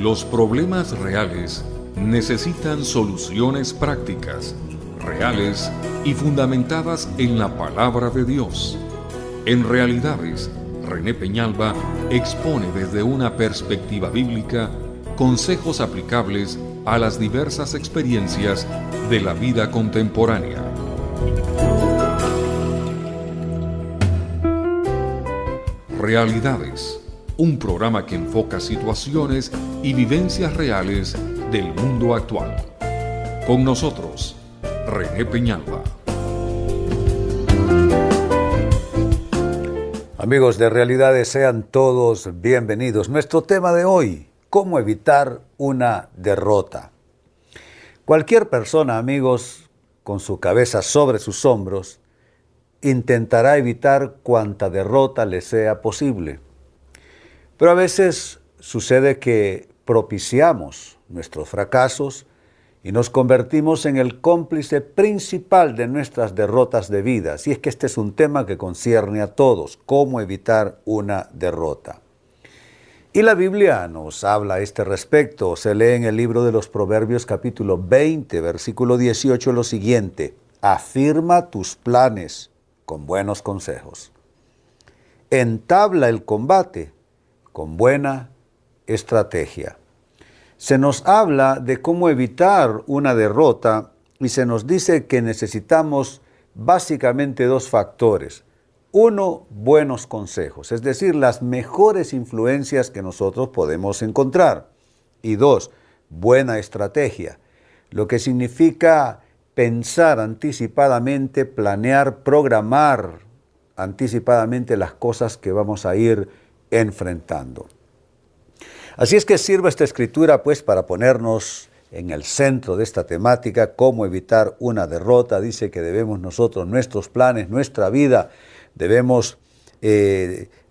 Los problemas reales necesitan soluciones prácticas, reales y fundamentadas en la palabra de Dios. En Realidades, René Peñalba expone desde una perspectiva bíblica consejos aplicables a las diversas experiencias de la vida contemporánea. Realidades, un programa que enfoca situaciones y vivencias reales del mundo actual. Con nosotros, René Peñalba. Amigos de Realidades, sean todos bienvenidos. Nuestro tema de hoy, ¿cómo evitar una derrota? Cualquier persona, amigos, con su cabeza sobre sus hombros, intentará evitar cuanta derrota le sea posible. Pero a veces sucede que propiciamos nuestros fracasos y nos convertimos en el cómplice principal de nuestras derrotas de vida. Así es que este es un tema que concierne a todos, cómo evitar una derrota. Y la Biblia nos habla a este respecto. Se lee en el libro de los Proverbios capítulo 20, versículo 18 lo siguiente: afirma tus planes con buenos consejos. Entabla el combate con buena estrategia. Se nos habla de cómo evitar una derrota y se nos dice que necesitamos básicamente dos factores. Uno, buenos consejos, es decir, las mejores influencias que nosotros podemos encontrar. Y dos, buena estrategia, lo que significa pensar anticipadamente, planear, programar anticipadamente las cosas que vamos a ir enfrentando. Así es que sirve esta escritura pues para ponernos en el centro de esta temática, cómo evitar una derrota. Dice que debemos nosotros, nuestros planes, nuestra vida, debemos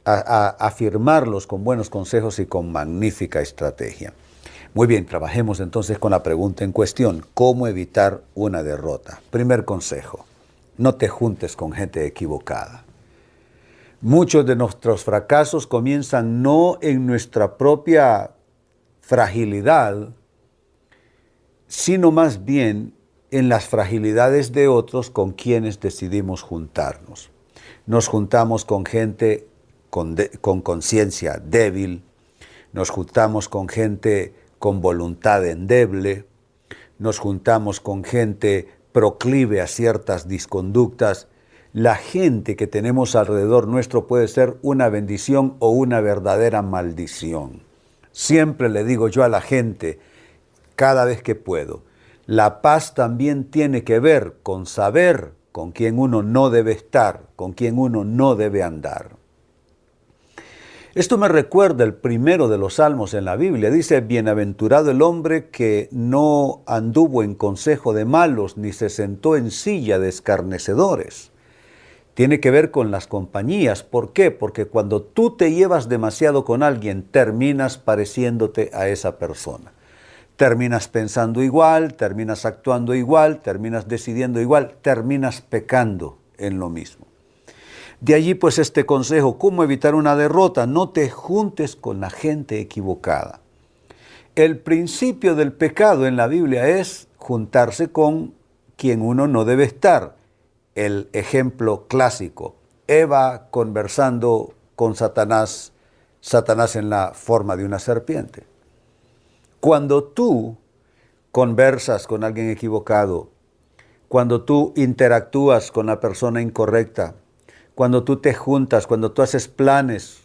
afirmarlos con buenos consejos y con magnífica estrategia. Muy bien, trabajemos entonces con la pregunta en cuestión, ¿cómo evitar una derrota? Primer consejo, no te juntes con gente equivocada. Muchos de nuestros fracasos comienzan no en nuestra propia fragilidad, sino más bien en las fragilidades de otros con quienes decidimos juntarnos. Nos juntamos con gente con conciencia débil, nos juntamos con gente con voluntad endeble, nos juntamos con gente proclive a ciertas disconductas. La gente que tenemos alrededor nuestro puede ser una bendición o una verdadera maldición. Siempre le digo yo a la gente, cada vez que puedo, la paz también tiene que ver con saber con quién uno no debe estar, con quién uno no debe andar. Esto me recuerda el primero de los salmos en la Biblia. Dice, bienaventurado el hombre que no anduvo en consejo de malos, ni se sentó en silla de escarnecedores. Tiene que ver con las compañías. ¿Por qué? Porque cuando tú te llevas demasiado con alguien, terminas pareciéndote a esa persona. Terminas pensando igual, terminas actuando igual, terminas decidiendo igual, terminas pecando en lo mismo. De allí pues este consejo, ¿cómo evitar una derrota? No te juntes con la gente equivocada. El principio del pecado en la Biblia es juntarse con quien uno no debe estar. El ejemplo clásico, Eva conversando con Satanás, Satanás en la forma de una serpiente. Cuando tú conversas con alguien equivocado, cuando tú interactúas con la persona incorrecta, cuando tú te juntas, cuando tú haces planes,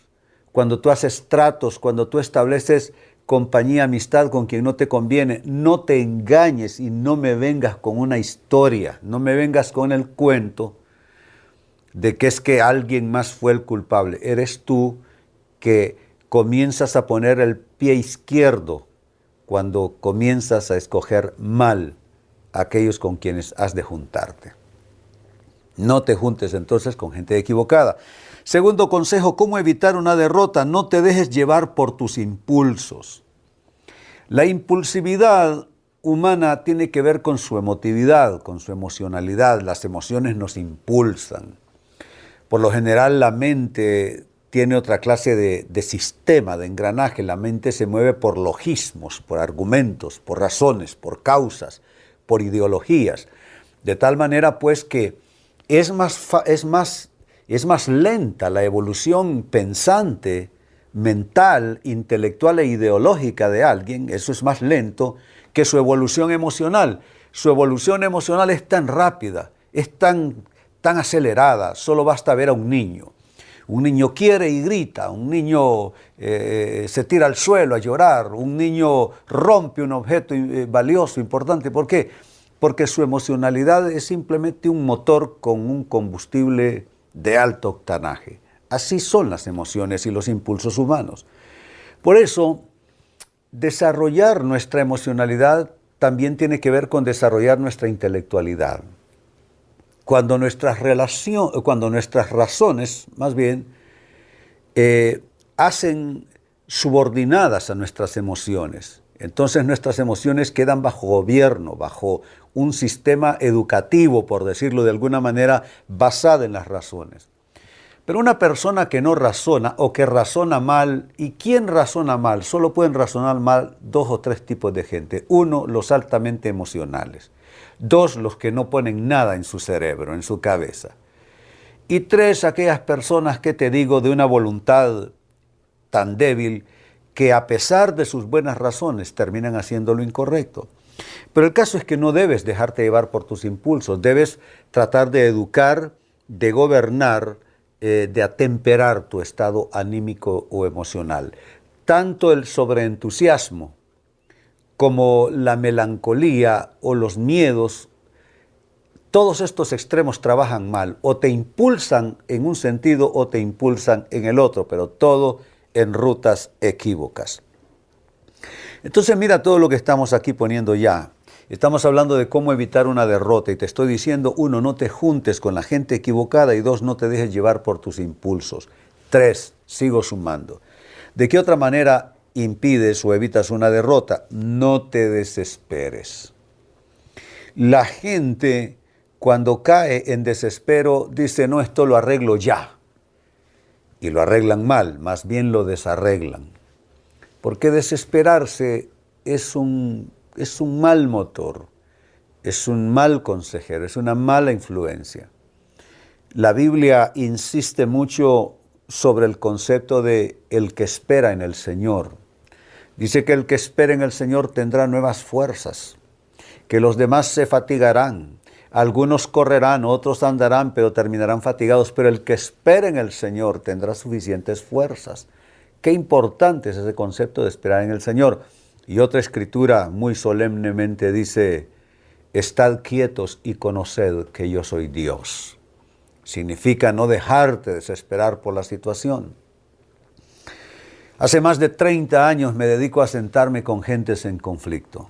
cuando tú haces tratos, cuando tú estableces compañía, amistad con quien no te conviene, no te engañes y no me vengas con una historia, no me vengas con el cuento de que es que alguien más fue el culpable. Eres tú que comienzas a poner el pie izquierdo cuando comienzas a escoger mal a aquellos con quienes has de juntarte. No te juntes entonces con gente equivocada. Segundo consejo, ¿cómo evitar una derrota? No te dejes llevar por tus impulsos. La impulsividad humana tiene que ver con su emotividad, con su emocionalidad. Las emociones nos impulsan. Por lo general, la mente tiene otra clase de sistema, de engranaje. La mente se mueve por logismos, por argumentos, por razones, por causas, por ideologías. De tal manera pues que es más lenta la evolución pensante, mental, intelectual e ideológica de alguien. Eso es más lento que su evolución emocional. Su evolución emocional es tan rápida, es tan acelerada. Solo basta ver a un niño. Un niño quiere y grita, un niño se tira al suelo a llorar, un niño rompe un objeto valioso, importante. ¿Por qué? Porque su emocionalidad es simplemente un motor con un combustible de alto octanaje. Así son las emociones y los impulsos humanos. Por eso, desarrollar nuestra emocionalidad también tiene que ver con desarrollar nuestra intelectualidad. Cuando nuestras razones, más bien, hacen subordinadas a nuestras emociones, entonces nuestras emociones quedan bajo gobierno, bajo un sistema educativo, por decirlo de alguna manera, basado en las razones. Pero una persona que no razona o que razona mal, ¿y quién razona mal? Solo pueden razonar mal 2 o 3 tipos de gente. 1, los altamente emocionales. 2, los que no ponen nada en su cerebro, en su cabeza. Y 3, aquellas personas que te digo de una voluntad tan débil que a pesar de sus buenas razones terminan haciendo lo incorrecto. Pero el caso es que no debes dejarte llevar por tus impulsos, debes tratar de educar, de gobernar, de atemperar tu estado anímico o emocional. Tanto el sobreentusiasmo como la melancolía o los miedos, todos estos extremos trabajan mal, o te impulsan en un sentido o te impulsan en el otro, pero todo en rutas equívocas. Entonces mira todo lo que estamos aquí poniendo ya. Estamos hablando de cómo evitar una derrota y te estoy diciendo, 1, no te juntes con la gente equivocada y 2, no te dejes llevar por tus impulsos. 3, sigo sumando. ¿De qué otra manera impides o evitas una derrota? No te desesperes. La gente cuando cae en desespero dice, no, esto lo arreglo ya. Y lo arreglan mal, más bien lo desarreglan. Porque desesperarse es un mal motor, es un mal consejero, es una mala influencia. La Biblia insiste mucho sobre el concepto de el que espera en el Señor. Dice que el que espera en el Señor tendrá nuevas fuerzas, que los demás se fatigarán, algunos correrán, otros andarán, pero terminarán fatigados, pero el que espera en el Señor tendrá suficientes fuerzas. Qué importante es ese concepto de esperar en el Señor. Y otra escritura muy solemnemente dice, estad quietos y conoced que yo soy Dios. Significa no dejarte desesperar por la situación. Hace más de 30 años me dedico a sentarme con gentes en conflicto.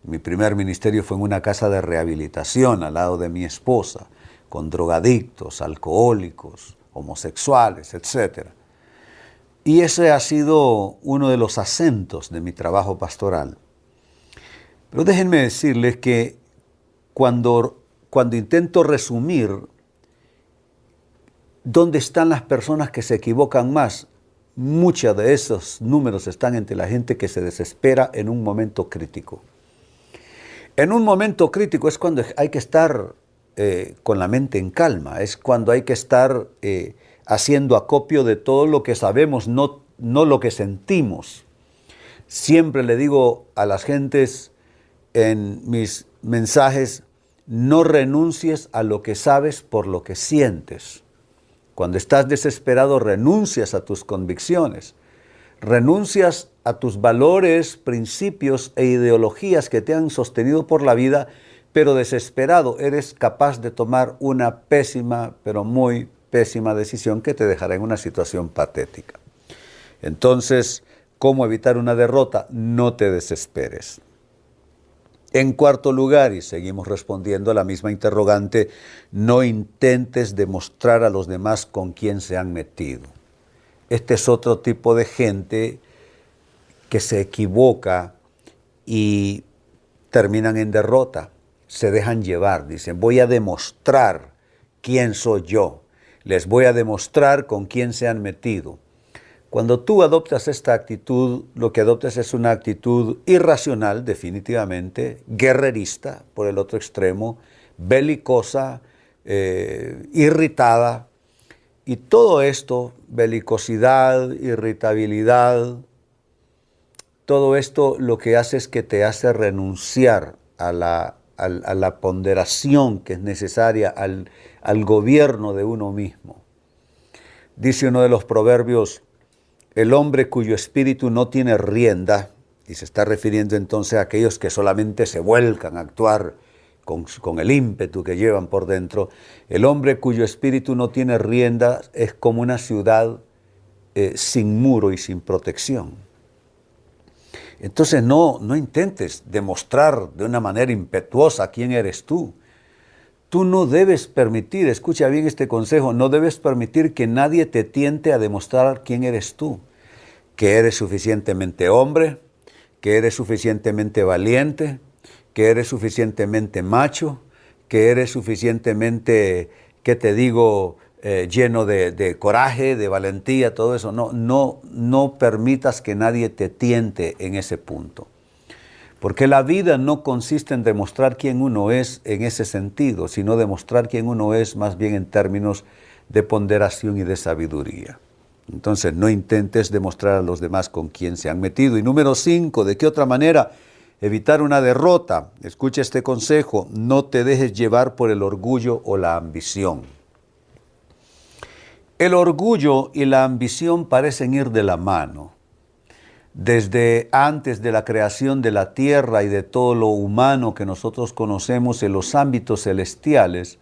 Mi primer ministerio fue en una casa de rehabilitación al lado de mi esposa, con drogadictos, alcohólicos, homosexuales, etc. Y ese ha sido uno de los acentos de mi trabajo pastoral. Pero déjenme decirles que cuando intento resumir dónde están las personas que se equivocan más, muchos de esos números están entre la gente que se desespera en un momento crítico. En un momento crítico es cuando hay que estar con la mente en calma, es cuando hay que estar haciendo acopio de todo lo que sabemos, no lo que sentimos. Siempre le digo a las gentes en mis mensajes, no renuncies a lo que sabes por lo que sientes. Cuando estás desesperado, renuncias a tus convicciones, renuncias a tus valores, principios e ideologías que te han sostenido por la vida, pero desesperado eres capaz de tomar una pésima, pero muy pésima decisión que te dejará en una situación patética. Entonces, ¿cómo evitar una derrota? No te desesperes. En cuarto lugar, y seguimos respondiendo a la misma interrogante, no intentes demostrar a los demás con quién se han metido. Este es otro tipo de gente que se equivoca y terminan en derrota. Se dejan llevar, dicen, voy a demostrar quién soy yo. les voy a demostrar con quién se han metido. Cuando tú adoptas esta actitud, lo que adoptas es una actitud irracional, definitivamente, guerrerista, por el otro extremo, belicosa, irritada. Y todo esto, belicosidad, irritabilidad, todo esto lo que hace es que te hace renunciar a la ponderación que es necesaria, al gobierno de uno mismo. Dice uno de los proverbios, el hombre cuyo espíritu no tiene rienda, y se está refiriendo entonces a aquellos que solamente se vuelcan a actuar con el ímpetu que llevan por dentro, el hombre cuyo espíritu no tiene rienda es como una ciudad sin muro y sin protección. Entonces no intentes demostrar de una manera impetuosa quién eres tú. Tú no debes permitir, escucha bien este consejo, no debes permitir que nadie te tiente a demostrar quién eres tú. Que eres suficientemente hombre, que eres suficientemente valiente, que eres suficientemente macho, que eres suficientemente, ¿qué te digo?, lleno de coraje, de valentía, todo eso. No permitas que nadie te tiente en ese punto. Porque la vida no consiste en demostrar quién uno es en ese sentido, sino demostrar quién uno es más bien en términos de ponderación y de sabiduría. Entonces no intentes demostrar a los demás con quién se han metido. Y número 5, ¿de qué otra manera evitar una derrota? Escucha este consejo, no te dejes llevar por el orgullo o la ambición. El orgullo y la ambición parecen ir de la mano. Desde antes de la creación de la tierra y de todo lo humano que nosotros conocemos en los ámbitos celestiales,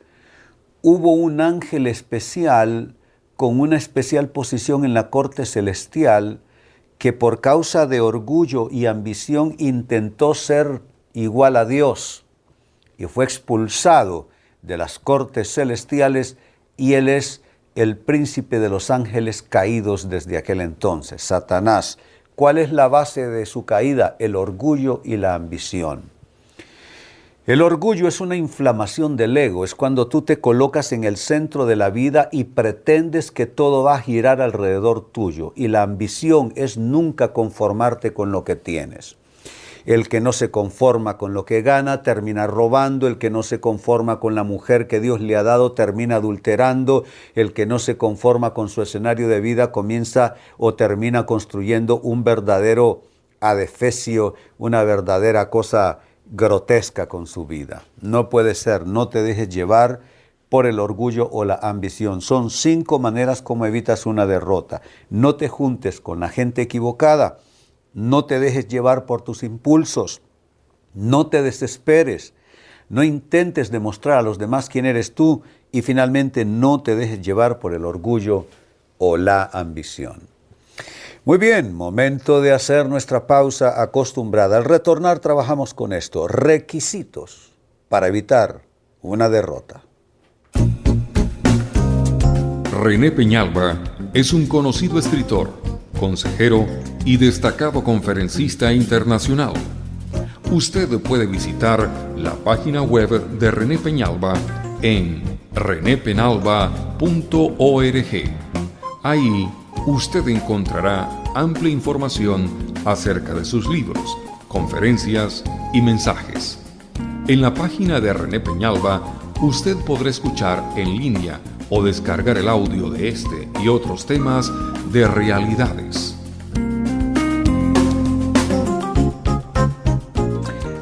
hubo un ángel especial con una especial posición en la corte celestial que por causa de orgullo y ambición intentó ser igual a Dios y fue expulsado de las cortes celestiales y él es el príncipe de los ángeles caídos desde aquel entonces, Satanás. ¿Cuál es la base de su caída? El orgullo y la ambición. El orgullo es una inflamación del ego, es cuando tú te colocas en el centro de la vida y pretendes que todo va a girar alrededor tuyo. Y la ambición es nunca conformarte con lo que tienes. El que no se conforma con lo que gana termina robando, el que no se conforma con la mujer que Dios le ha dado termina adulterando, el que no se conforma con su escenario de vida comienza o termina construyendo un verdadero adefesio, una verdadera cosa grotesca con su vida. No puede ser, no te dejes llevar por el orgullo o la ambición. Son 5 maneras como evitas una derrota. No te juntes con la gente equivocada. No te dejes llevar por tus impulsos, no te desesperes, no intentes demostrar a los demás quién eres tú y finalmente no te dejes llevar por el orgullo o la ambición. Muy bien, momento de hacer nuestra pausa acostumbrada. Al retornar trabajamos con esto, requisitos para evitar una derrota. René Peñalba es un conocido escritor, consejero y destacado conferencista internacional. Usted puede visitar la página web de René Peñalba en renépenalba.org. Ahí usted encontrará amplia información acerca de sus libros, conferencias y mensajes. En la página de René Peñalba, usted podrá escuchar en línea o descargar el audio de este y otros temas de Realidades.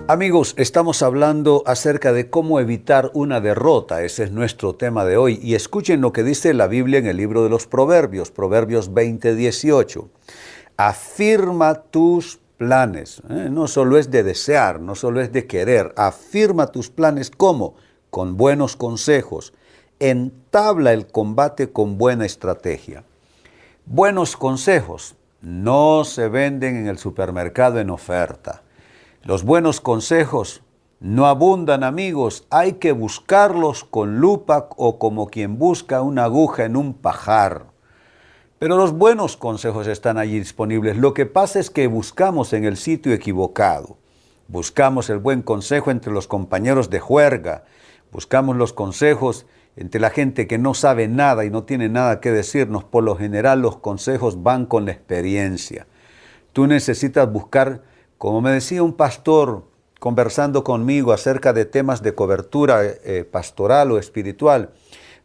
Amigos, estamos hablando acerca de cómo evitar una derrota. Ese es nuestro tema de hoy. Y escuchen lo que dice la Biblia en el libro de los Proverbios, Proverbios 20:18. Afirma tus planes. No solo es de desear, no solo es de querer. Afirma tus planes. ¿Cómo? Con buenos consejos. Entabla el combate con buena estrategia. Buenos consejos no se venden en el supermercado en oferta. Los buenos consejos no abundan, amigos. Hay que buscarlos con lupa o como quien busca una aguja en un pajar. Pero los buenos consejos están allí disponibles. Lo que pasa es que buscamos en el sitio equivocado. Buscamos el buen consejo entre los compañeros de juerga. Buscamos los consejos entre la gente que no sabe nada y no tiene nada que decirnos, por lo general los consejos van con la experiencia. Tú necesitas buscar, como me decía un pastor conversando conmigo acerca de temas de cobertura pastoral o espiritual,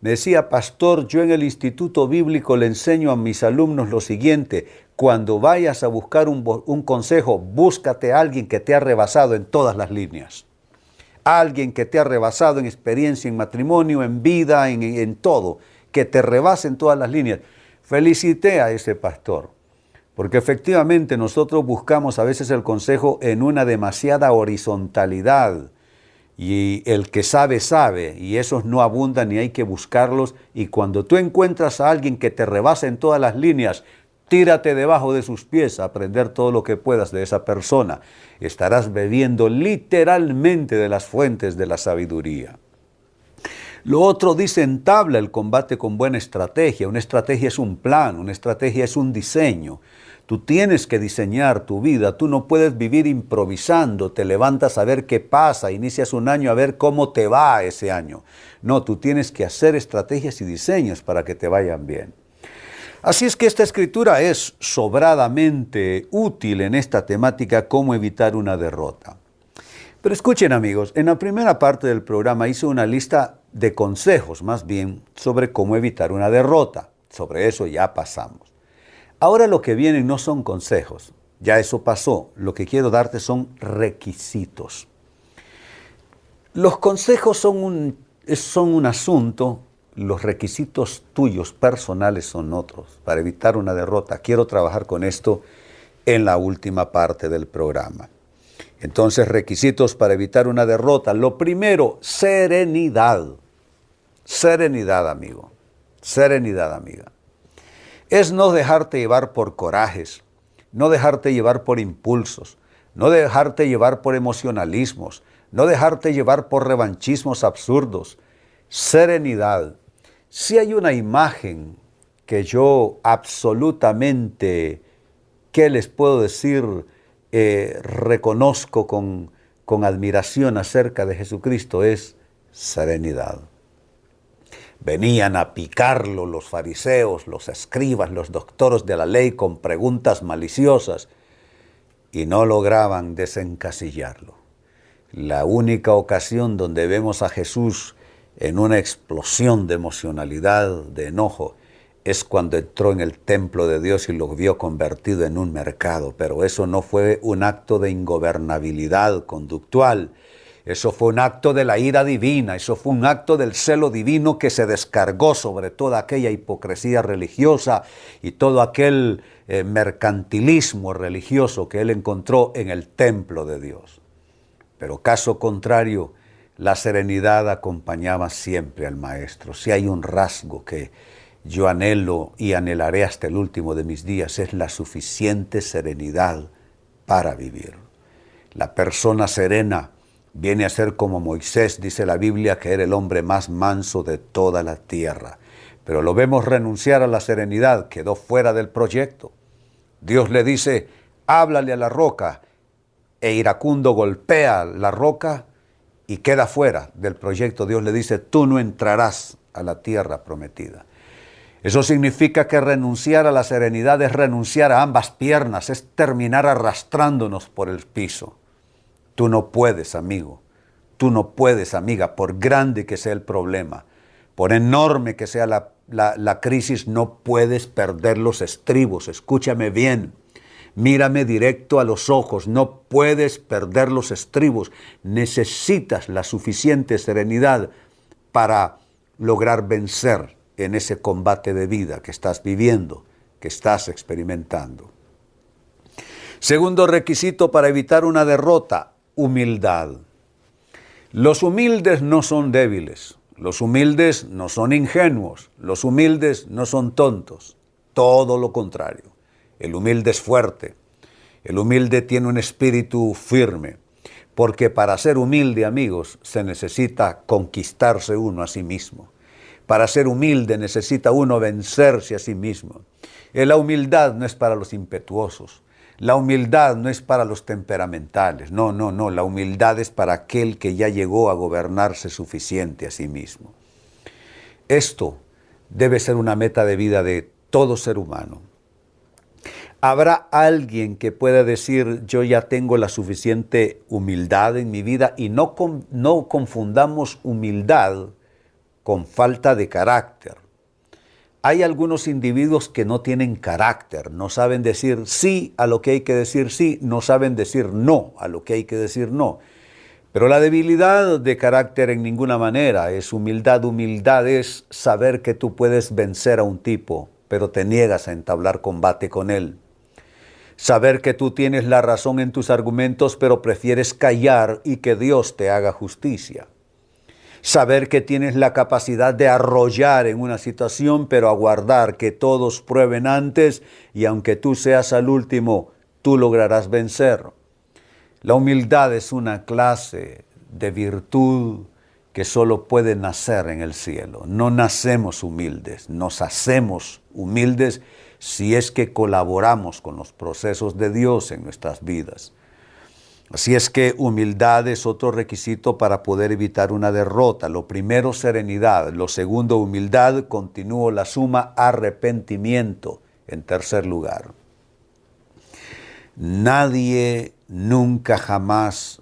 me decía: pastor, yo en el Instituto Bíblico le enseño a mis alumnos lo siguiente: cuando vayas a buscar un consejo, búscate a alguien que te ha rebasado en todas las líneas. Alguien que te ha rebasado en experiencia, en matrimonio, en vida, en todo, que te rebase en todas las líneas. Felicité a ese pastor, porque efectivamente nosotros buscamos a veces el consejo en una demasiada horizontalidad, y el que sabe, sabe, y esos no abundan y hay que buscarlos, y cuando tú encuentras a alguien que te rebasa en todas las líneas, tírate debajo de sus pies a aprender todo lo que puedas de esa persona. Estarás bebiendo literalmente de las fuentes de la sabiduría. Lo otro dice: entabla el combate con buena estrategia. Una estrategia es un plan, una estrategia es un diseño. Tú tienes que diseñar tu vida, tú no puedes vivir improvisando, te levantas a ver qué pasa, inicias un año a ver cómo te va ese año. No, tú tienes que hacer estrategias y diseños para que te vayan bien. Así es que esta escritura es sobradamente útil en esta temática: cómo evitar una derrota. Pero escuchen, amigos, en la primera parte del programa hice una lista de consejos, más bien, sobre cómo evitar una derrota. Sobre eso ya pasamos. Ahora lo que vienen no son consejos, ya eso pasó. Lo que quiero darte son requisitos. Los consejos son un asunto. Los requisitos tuyos personales son otros. Para evitar una derrota, quiero trabajar con esto en la última parte del programa. Entonces, requisitos para evitar una derrota. Lo primero, serenidad. Serenidad, amigo. Serenidad, amiga. Es no dejarte llevar por corajes, no dejarte llevar por impulsos, no dejarte llevar por emocionalismos, no dejarte llevar por revanchismos absurdos. Serenidad. Si hay una imagen que yo absolutamente, ¿qué les puedo decir? Reconozco con admiración acerca de Jesucristo, es serenidad. Venían a picarlo los fariseos, los escribas, los doctores de la ley con preguntas maliciosas y no lograban desencasillarlo. La única ocasión donde vemos a Jesús en una explosión de emocionalidad, de enojo, es cuando entró en el templo de Dios y lo vio convertido en un mercado. Pero eso no fue un acto de ingobernabilidad conductual. Eso fue un acto de la ira divina. Eso fue un acto del celo divino que se descargó sobre toda aquella hipocresía religiosa y todo aquel mercantilismo religioso que él encontró en el templo de Dios. Pero caso contrario, la serenidad acompañaba siempre al Maestro. Si hay un rasgo que yo anhelo y anhelaré hasta el último de mis días, es la suficiente serenidad para vivir. La persona serena viene a ser como Moisés, dice la Biblia, que era el hombre más manso de toda la tierra. Pero lo vemos renunciar a la serenidad, quedó fuera del proyecto. Dios le dice: háblale a la roca, e iracundo golpea la roca y queda fuera del proyecto. Dios le dice: tú no entrarás a la tierra prometida. Eso significa que renunciar a la serenidad es renunciar a ambas piernas, es terminar arrastrándonos por el piso. Tú no puedes, amigo, tú no puedes, amiga, por grande que sea el problema, por enorme que sea la crisis, no puedes perder los estribos. Escúchame bien, mírame directo a los ojos, no puedes perder los estribos. Necesitas la suficiente serenidad para lograr vencer en ese combate de vida que estás viviendo, que estás experimentando. Segundo requisito para evitar una derrota: humildad. Los humildes no son débiles, los humildes no son ingenuos, los humildes no son tontos, todo lo contrario. El humilde es fuerte, el humilde tiene un espíritu firme, porque para ser humilde, amigos, se necesita conquistarse uno a sí mismo. Para ser humilde necesita uno vencerse a sí mismo. La humildad no es para los impetuosos. La humildad no es para los temperamentales. No. La humildad es para aquel que ya llegó a gobernarse suficiente a sí mismo. Esto debe ser una meta de vida de todo ser humano. ¿Habrá alguien que pueda decir, yo ya tengo la suficiente humildad en mi vida? Y no confundamos humildad con falta de carácter. Hay algunos individuos que no tienen carácter, no saben decir sí a lo que hay que decir sí, no saben decir no a lo que hay que decir no. Pero la debilidad de carácter en ninguna manera es humildad. Humildad es saber que tú puedes vencer a un tipo, pero te niegas a entablar combate con él. Saber que tú tienes la razón en tus argumentos, pero prefieres callar y que Dios te haga justicia. Saber que tienes la capacidad de arrollar en una situación, pero aguardar que todos prueben antes y aunque tú seas al último, tú lograrás vencer. La humildad es una clase de virtud que solo puede nacer en el cielo. No nacemos humildes, nos hacemos humildes si es que colaboramos con los procesos de Dios en nuestras vidas. Así es que humildad es otro requisito para poder evitar una derrota. Lo primero, serenidad. Lo segundo, humildad. Continúo la suma, arrepentimiento. En tercer lugar, nadie nunca jamás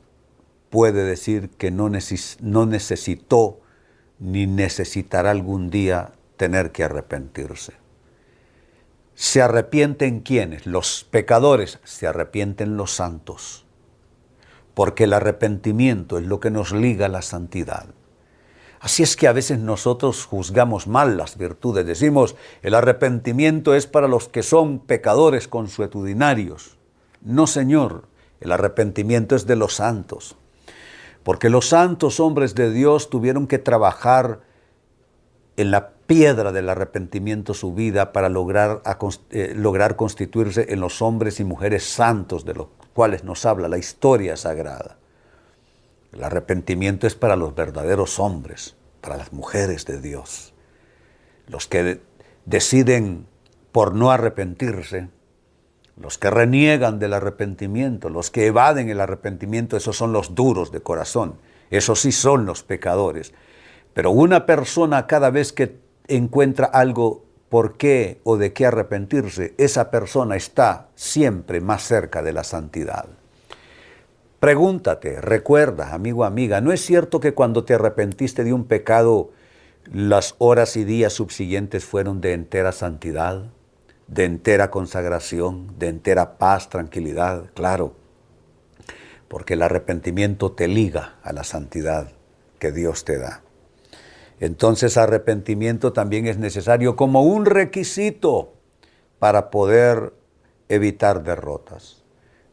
puede decir que no necesitó ni necesitará algún día tener que arrepentirse. ¿Se arrepienten quiénes? Los pecadores. Se arrepienten los santos. Porque el arrepentimiento es lo que nos liga a la santidad. Así es que a veces nosotros juzgamos mal las virtudes. Decimos, el arrepentimiento es para los que son pecadores consuetudinarios. No, Señor, el arrepentimiento es de los santos. Porque los santos hombres de Dios tuvieron que trabajar en la piedra del arrepentimiento su vida para lograr constituirse en los hombres y mujeres santos de los cuales nos habla la historia sagrada. El arrepentimiento es para los verdaderos hombres, para las mujeres de Dios. Los que deciden por no arrepentirse, los que reniegan del arrepentimiento, los que evaden el arrepentimiento, esos son los duros de corazón, esos sí son los pecadores. Pero una persona cada vez que encuentra algo por qué o de qué arrepentirse, esa persona está siempre más cerca de la santidad. Pregúntate, recuerda, amigo, amiga, ¿no es cierto que cuando te arrepentiste de un pecado, las horas y días subsiguientes fueron de entera santidad, de entera consagración, de entera paz, tranquilidad? Claro, porque el arrepentimiento te liga a la santidad que Dios te da. Entonces, arrepentimiento también es necesario como un requisito para poder evitar derrotas.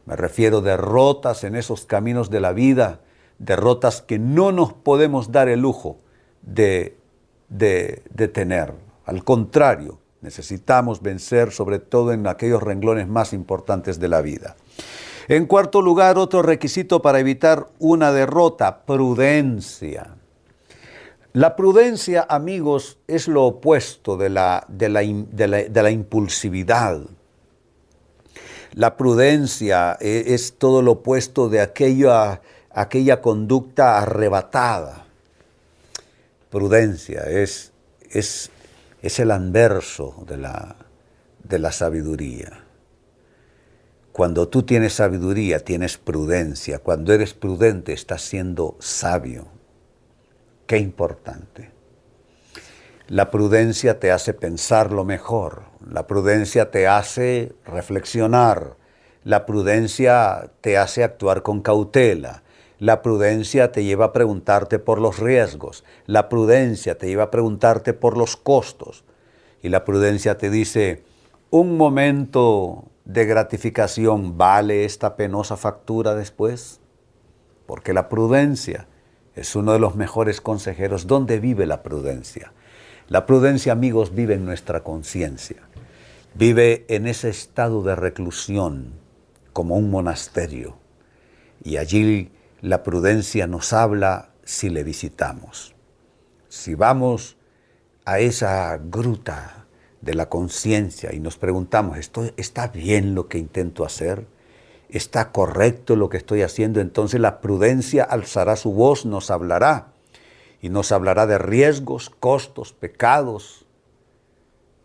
Me refiero a derrotas en esos caminos de la vida, derrotas que no nos podemos dar el lujo de tener. Al contrario, necesitamos vencer sobre todo en aquellos renglones más importantes de la vida. En cuarto lugar, otro requisito para evitar una derrota, prudencia. La prudencia, amigos, es lo opuesto de la impulsividad. La prudencia es todo lo opuesto de aquella conducta arrebatada. Prudencia es el anverso de la sabiduría. Cuando tú tienes sabiduría, tienes prudencia. Cuando eres prudente, estás siendo sabio. Qué importante. La prudencia te hace pensar lo mejor. La prudencia te hace reflexionar. La prudencia te hace actuar con cautela. La prudencia te lleva a preguntarte por los riesgos. La prudencia te lleva a preguntarte por los costos. Y la prudencia te dice, ¿un momento de gratificación vale esta penosa factura después? Porque la prudencia es uno de los mejores consejeros. ¿Dónde vive la prudencia? La prudencia, amigos, vive en nuestra conciencia. Vive en ese estado de reclusión, como un monasterio. Y allí la prudencia nos habla si le visitamos. Si vamos a esa gruta de la conciencia y nos preguntamos, ¿está bien lo que intento hacer? ¿Está correcto lo que estoy haciendo? Entonces la prudencia alzará su voz, nos hablará y nos hablará de riesgos, costos, pecados,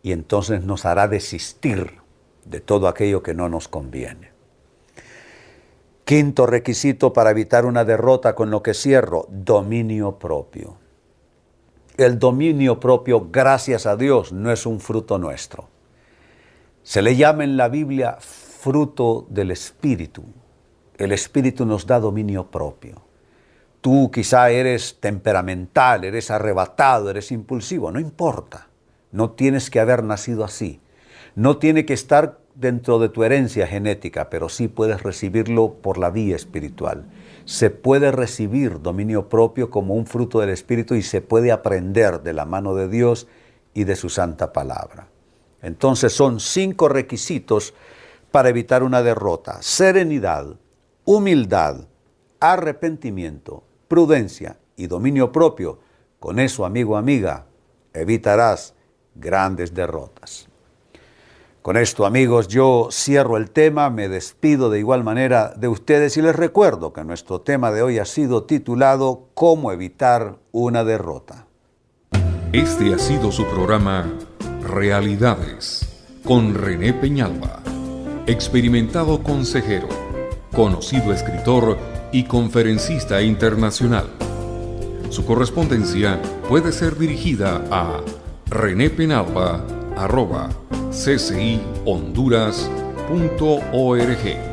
y entonces nos hará desistir de todo aquello que no nos conviene. Quinto requisito para evitar una derrota, con lo que cierro: dominio propio. El dominio propio, gracias a Dios, no es un fruto nuestro. Se le llama en la Biblia fruto del Espíritu. El Espíritu nos da dominio propio. Tú quizá eres temperamental, eres arrebatado, eres impulsivo, no importa. No tienes que haber nacido así. No tiene que estar dentro de tu herencia genética, pero sí puedes recibirlo por la vía espiritual. Se puede recibir dominio propio como un fruto del Espíritu y se puede aprender de la mano de Dios y de su santa palabra. Entonces son 5 requisitos para evitar una derrota: serenidad, humildad, arrepentimiento, prudencia y dominio propio. Con eso, amigo, amiga, evitarás grandes derrotas. Con esto, amigos, yo cierro el tema, me despido de igual manera de ustedes y les recuerdo que nuestro tema de hoy ha sido titulado ¿Cómo evitar una derrota? Este ha sido su programa Realidades con René Peñalba, experimentado consejero, conocido escritor y conferencista internacional. Su correspondencia puede ser dirigida a renepenalba@cci-honduras.org.